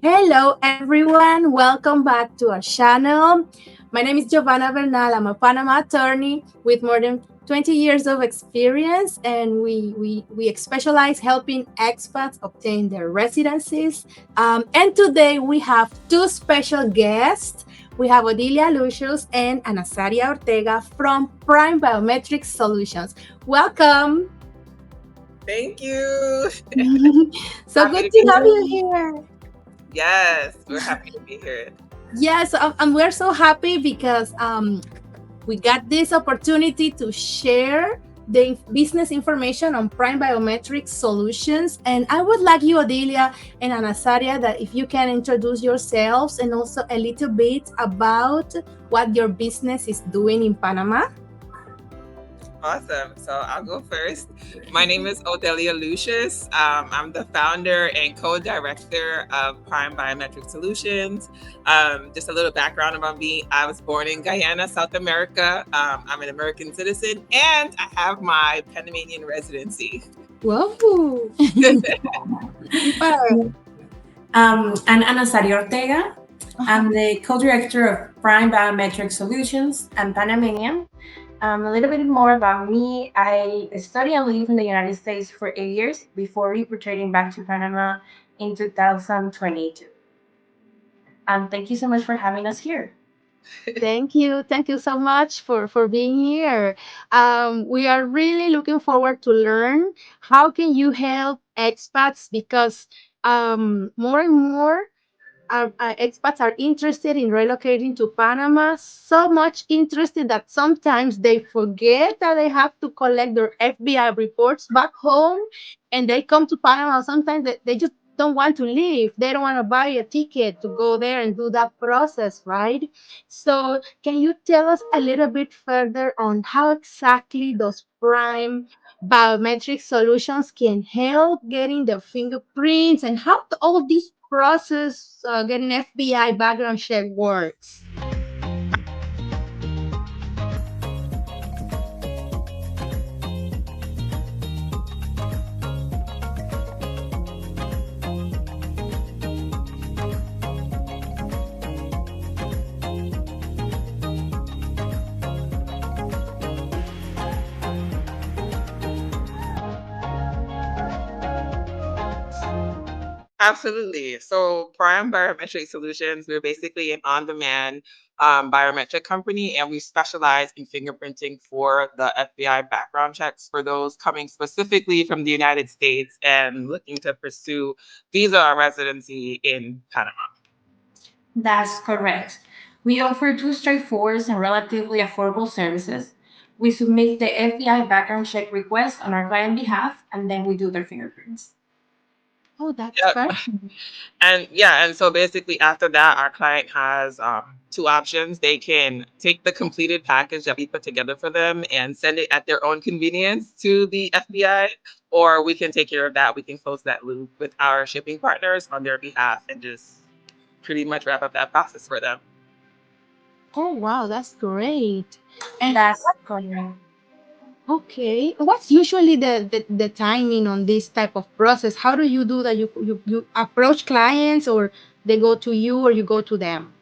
Hello, everyone. Welcome back to our channel. My name is Giovanna Bernal. I'm a Panama attorney with more than 20 years of experience, and we specialize helping expats obtain their residencies. And today we have two special guests. We have Odilia Lucius and Anastasia Ortega from Prime Biometric Solutions. Welcome. Thank you. So Happy good to to be have here. you here. Yes, we're happy to be here. Yes, and we're so happy because we got this opportunity to share the business information on Prime Biometric Solutions. And I would like you, Odilia and Anastasia, that if you can introduce yourselves and also a little bit about what your business is doing in Panama. Awesome. So I'll go first. My name is Odelia Lucius. I'm the founder and co-director of Prime Biometric Solutions. Just a little background about me. I was born in Guyana, South America. I'm an American citizen and I have my Panamanian residency. Whoa! I'm Anastasia Ortega. I'm the co-director of Prime Biometric Solutions and Panamanian. A little bit more about me. I studied and lived in the United States for 8 years before repatriating back to Panama in 2022. Thank you so much for having us here. Thank you. Thank you so much for being here. We are really looking forward to learn how can you help expats because more and more expats are interested in relocating to Panama, so much interested that sometimes they forget that they have to collect their FBI reports back home and they come to Panama. Sometimes they just don't want to leave. They don't want to buy a ticket to go there and do that process, right? So, can you tell us a little bit further on how exactly those prime biometric solutions can help getting the fingerprints and how all this process getting FBI background check works? Absolutely. So Prime Biometric Solutions, we're basically an on-demand biometric company, and we specialize in fingerprinting for the FBI background checks for those coming specifically from the United States and looking to pursue visa or residency in Panama. That's correct. We offer two straightforward and relatively affordable services. We submit the FBI background check request on our client behalf, and then we do their fingerprints. Oh, that's Yep. perfect. And yeah, and so basically after that, our client has two options. They can take the completed package that we put together for them and send it at their own convenience to the FBI, or we can take care of that. We can close that loop with our shipping partners on their behalf and just pretty much wrap up that process for them. Oh, wow, that's great. And That's correct. okay, what's usually the timing on this type of process? How do you do that? You approach clients or they go to you or you go to them?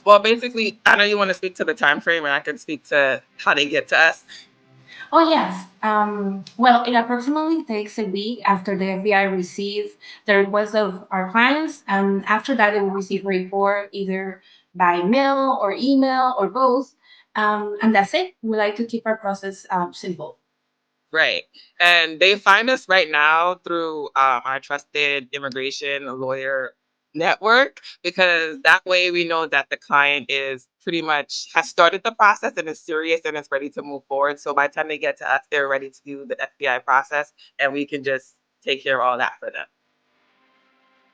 Well, basically, I know you want to speak to the time frame, and I can speak to how they get to us. Oh, yes. Well, it approximately takes a week after the FBI receive the request of our clients, and after that, they will receive a report either by mail or email or both. And that's it. We like to keep our process simple. Right. And they find us right now through our trusted immigration lawyer network, because that way we know that the client is pretty much has started the process and is serious and is ready to move forward. So by the time they get to us, they're ready to do the FBI process and we can just take care of all that for them.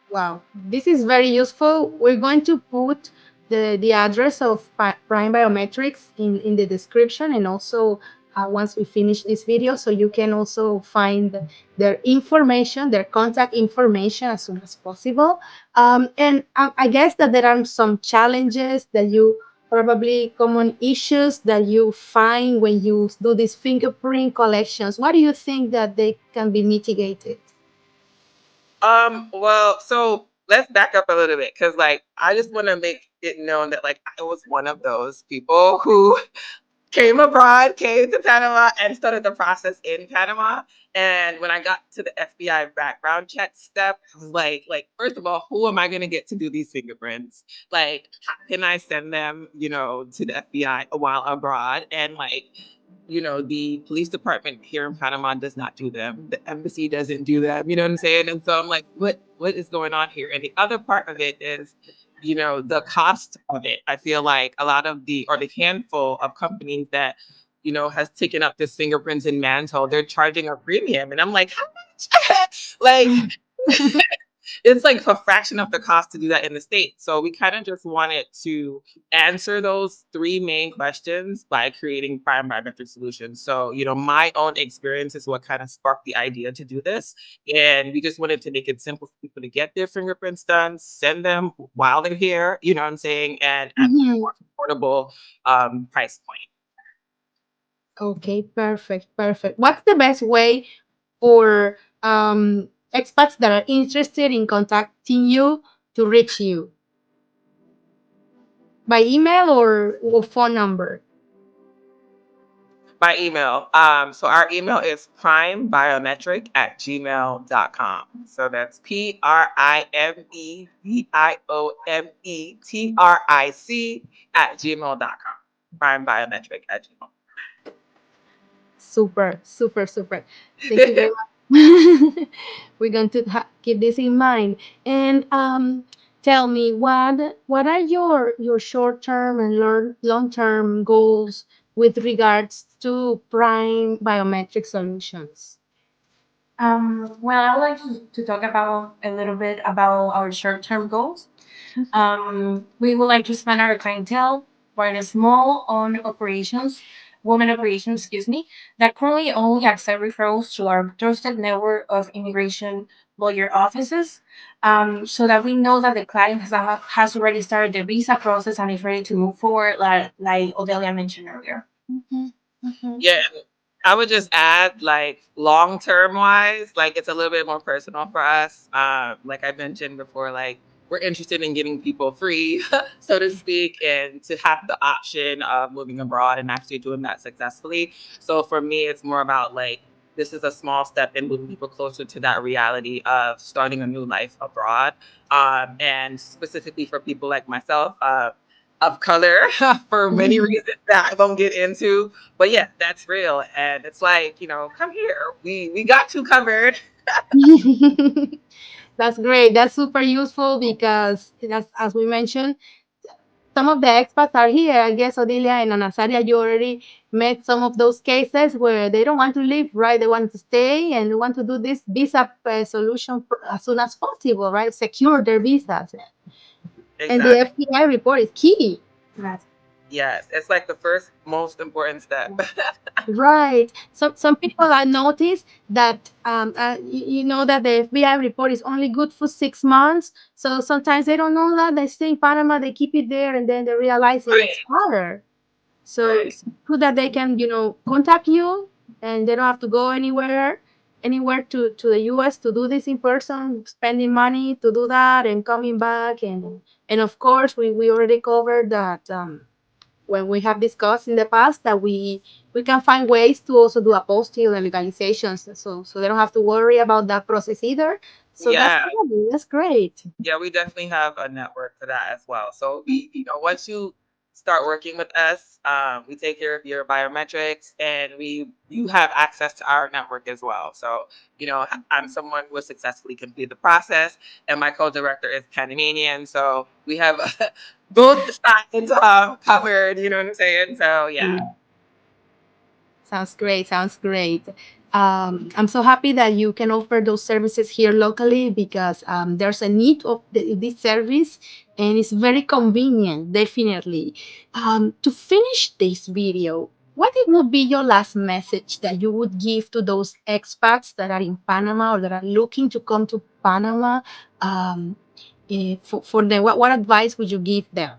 Wow, this is very useful. We're going to put the address of Prime Biometrics in the description and also once we finish this video, so you can also find their information, their contact information as soon as possible. And I guess that there are some challenges that you probably common issues that you find when you do these fingerprint collections. What do you think that they can be mitigated? Well, so let's back up a little bit because, like, I just want to make it known that, like, I was one of those people who came abroad, came to Panama, and started the process in Panama. And when I got to the FBI background check step, I was like, first of all, who am I going to get to do these fingerprints? Like, how can I send them, to the FBI while abroad? And like, the police department here in Panama does not do them. The embassy doesn't do them. You know what I'm saying? And so I'm like, what is going on here? And the other part of it is, the cost of it. I feel like a lot of the handful of companies that, has taken up this fingerprints and mantle, they're charging a premium. And I'm like, how much? Like, it's like a fraction of the cost to do that in the States. So we kind of just wanted to answer those three main questions by creating prime biometric solutions. So, my own experience is what kind of sparked the idea to do this. And we just wanted to make it simple for people to get their fingerprints done, send them while they're here, you know what I'm saying, and at a Mhm. more affordable price point. Okay, perfect, perfect. What's the best way for expats that are interested in contacting you to reach you by email or phone number? By email. So our email is primebiometric@gmail.com. So that's PRIMEBIOMETRIC @gmail.com. Super, super, super. Thank you very much. We're going to keep this in mind. And tell me, what are your short term and long term goals with regards to prime biometric solutions? Well, I would like to talk about a little bit about our short-term goals. We would like to expand our clientele by the small owned operations, women operations, excuse me, that currently only accept referrals to our trusted network of immigration lawyer offices, so that we know that the client has already started the visa process and is ready to move forward, like Odelia mentioned earlier. Mhm, mhm. Yeah, I would just add, like, long term wise, like, it's a little bit more personal for us. Like I mentioned before, like, we're interested in getting people free, so to speak, and to have the option of moving abroad and actually doing that successfully. So for me, it's more about like this is a small step in moving people closer to that reality of starting a new life abroad. And specifically for people like myself, of color, for many reasons that I won't get into, but yeah, that's real. And it's like, come here. We got you covered. That's great. That's super useful because, as we mentioned, some of the expats are here. I guess Odilia and Anastasia, you already met some of those cases where they don't want to leave, right? They want to stay and they want to do this visa solution as soon as possible, right? Secure their visas. And the Exactly. FBI report is key. Right. Yes. It's like the first most important step. Right. Some people I noticed that you know that the FBI report is only good for 6 months. So sometimes they don't know that they stay in Panama, they keep it there, and then they realize it Right. expired. So Right. it's good that they can, contact you and they don't have to go anywhere to the US to do this in person, spending money to do that and coming back. And of course we already covered that when we have discussed in the past that we can find ways to also do apostille and legalizations so they don't have to worry about that process either. So that's Yeah. good. That's great. Yeah, we definitely have a network for that as well. So once you start working with us, we take care of your biometrics, and you have access to our network as well. So I'm someone who has successfully completed the process, and my co-director is Panamanian, so we have both sides covered. You know what I'm saying? So yeah. Sounds great. Sounds great. I'm so happy that you can offer those services here locally because there's a need of this service and it's very convenient, definitely. To finish this video, what it would be your last message that you would give to those expats that are in Panama or that are looking to come to Panama? For them, what advice would you give them?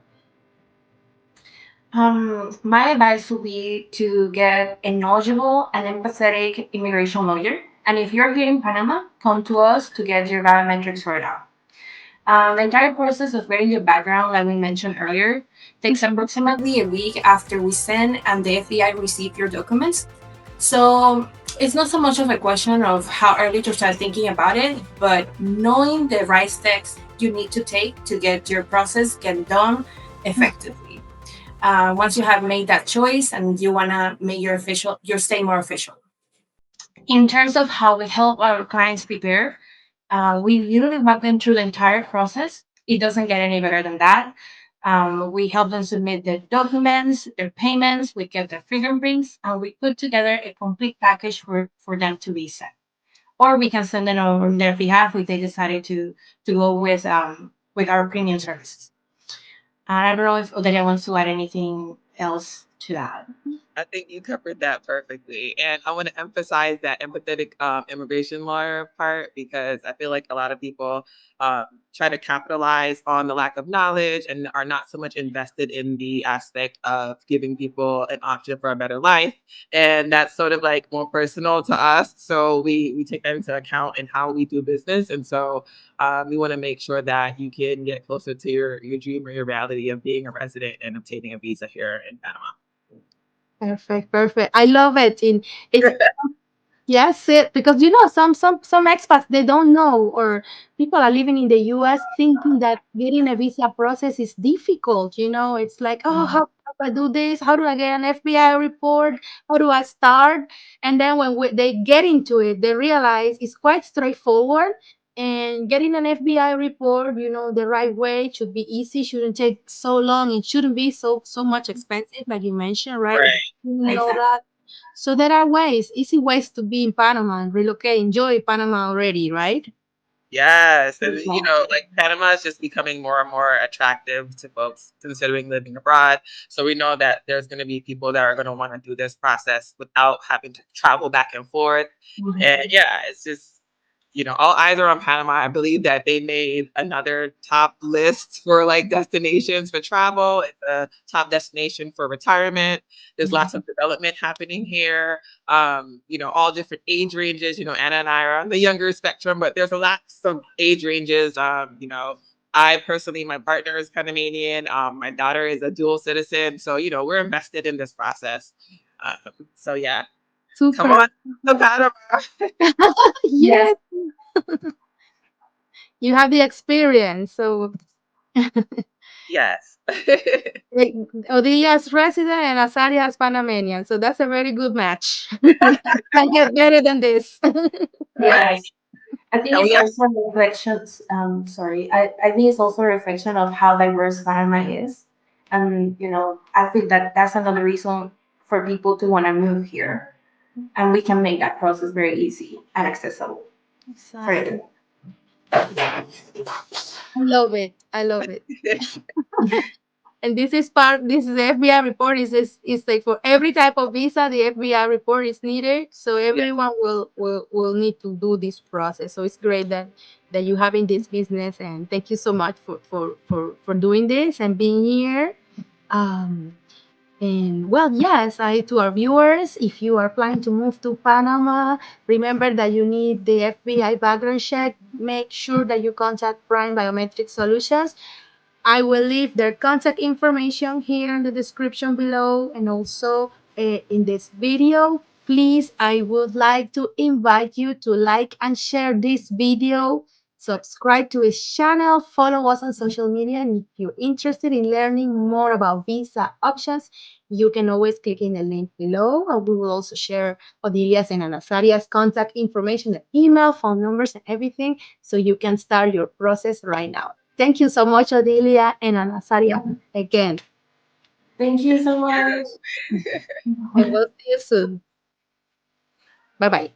My advice would be to get a knowledgeable and empathetic immigration lawyer And if you're here in Panama, come to us to get your biometrics sorted out. The entire process of getting your background, like we mentioned earlier, takes approximately a week after we send and the FBI receive your documents. So it's not so much of a question of how early to start thinking about it, but knowing the right steps you need to take to get your process get done effectively. Once you have made that choice and you wanna make your stay more official. In terms of how we help our clients prepare, we usually walk them through the entire process. It doesn't get any better than that. We help them submit their documents, their payments, we get their fingerprints, and we put together a complete package for them to be sent. Or we can send it on their behalf if they decided to go with our premium services. I don't know if Odelia wants to add anything else to that. I think you covered that perfectly. And I want to emphasize that empathetic immigration lawyer part because I feel like a lot of people um, try to capitalize on the lack of knowledge and are not so much invested in the aspect of giving people an option for a better life. And that's sort of like more personal to us. So we take that into account in how we do business. And so we want to make sure that you can get closer to your dream or your reality of being a resident and obtaining a visa here in Panama. Perfect, perfect. I love it. In it's Yes, it because some expats they don't know, or people are living in the U.S. thinking that getting a visa process is difficult. It's like, oh, how do I do this? How do I get an FBI report? How do I start? And then when they get into it, they realize it's quite straightforward. And getting an FBI report, the right way should be easy. Shouldn't take so long. It shouldn't be so much expensive, like you mentioned, right? Right. You know that. So there are easy ways to be in Panama and relocate. Enjoy Panama already, right? Yes, and Exactly. like Panama is just becoming more and more attractive to folks considering living abroad. So we know that there's going to be people that are going to want to do this process without having to travel back and forth. And yeah, it's just all eyes are on Panama. I believe that they made another top list for like destinations for travel. It's a top destination for retirement. There's lots of development happening here. All different age ranges. Anna and I are on the younger spectrum, but there's a lot of age ranges. I personally, my partner is Panamanian. My daughter is a dual citizen. So, we're invested in this process. So yeah, come Super. on to Panama. Yes. Yes, you have the experience. So Yes. eh, Odia's resident and Azaria's Panamanian. So that's a very good match. Can get better than this. Yes. I think And it's we have also a reflection. Sorry, I think it's also a reflection of how diverse Panama is, and I think that that's another reason for people to want to move here, and we can make that process very easy and accessible for Exactly. you. I love it. I love it. And this is the FBI report is like for every type of visa, the FBI report is needed. So yeah, everyone will need to do this process. So it's great that you having this business, and thank you so much for doing this and being here. Um, and well, yes, to our viewers, if you are planning to move to Panama, remember that you need the FBI background check. Make sure that you contact Prime Biometric Solutions. I will leave their contact information here in the description below and also in this video. Please, I would like to invite you to like and share this video, subscribe to his channel, follow us on social media, and if you're interested in learning more about visa options, you can always click in the link below, and we will also share Odilia's and Anasaria's contact information, the email, phone numbers, and everything, so you can start your process right now. Thank you so much, Odilia and Anasaria, again. Thank you so much. you. And we'll see you soon. Bye bye.